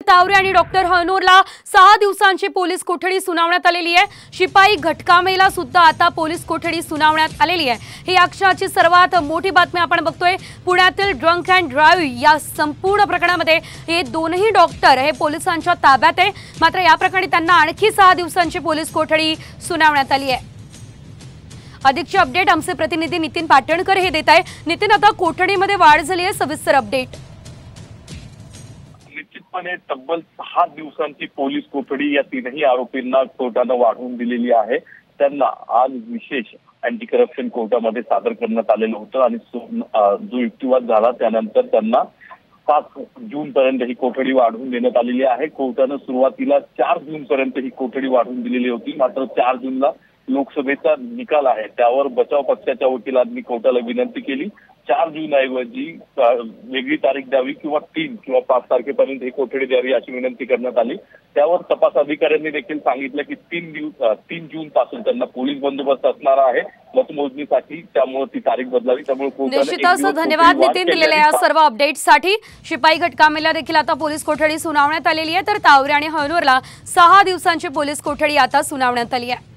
तावरे आणि डॉक्टर हनोरला 6 दिवसांची पोलीस कोठडी सुनावण्यात आलेली आहे। शिपाई घटकामेला सुद्धा आता पोलीस कोठडी सुनावण्यात आलेली आहे। ही अक्षराची सर्वात मोठी बातमी आपण बघतोय। पुण्यातील ड्रंक अँड ड्राइव्ह या संपूर्ण प्रकरणामध्ये हे दोनही डॉक्टर हे पोलिसांच्या ताब्यात आहे। मात्र या प्रकरणी त्यांना आणखी 6 दिवसांची पोलीस कोठडी सुनावण्यात आली आहे। अधिकची अपडेट आमचे प्रतिनिधी नितीन पाटणकर हे देत आहे। नितीन, आता कोठडीमध्ये वाढ झाली आहे, सविस्तर अपडेट। निश्चितपणे तब्बल 6 दिवसांची पोलीस कोठडी या तीनही आरोपींना कोर्टाने वाढवून दिलेली आहे। त्यांना आज विशेष अँटी करप्शन कोर्टामध्ये सादर करण्यात आलेलं होतं आणि जो युक्तिवाद झाला त्यानंतर त्यांना 5 जून पर्यंत ही कोठडी वाढवून देण्यात आलेली आहे। कोर्टाने सुरुवातीला 4 जून पर्यंत ही कोठडी वाढवून दिलेली होती, मात्र 4 जूनला लोकसभेचा निकाल आहे त्यावर बचाव पक्षाच्या वकिलांनी कोर्टाला विनंती केली 4 जून ऐवजी वेगळी तारीख द्यावी किंवा 3 किंवा 5 तारखेपर्यंत ही कोठडी द्यावी अशी विनंती करण्यात आली। त्यावर तपास अधिकाऱ्यांनी देखील सांगितलं की 3 जून पासून त्यांना पोलीस बंदोबस्त असणार आहे मतमोजणीसाठी, त्यामुळे ती तारीख बदलावी। त्यामुळे निश्चितच धन्यवाद नितीन दिलेल्या या सर्व अपडेट्ससाठी। शिपाई घटकामेला देखील आता पोलीस कोठडी सुनावण्यात आलेली आहे, तर तावरे आणि हनोरला 6 दिवसांची पोलीस कोठडी आता सुनावण्यात आली आहे।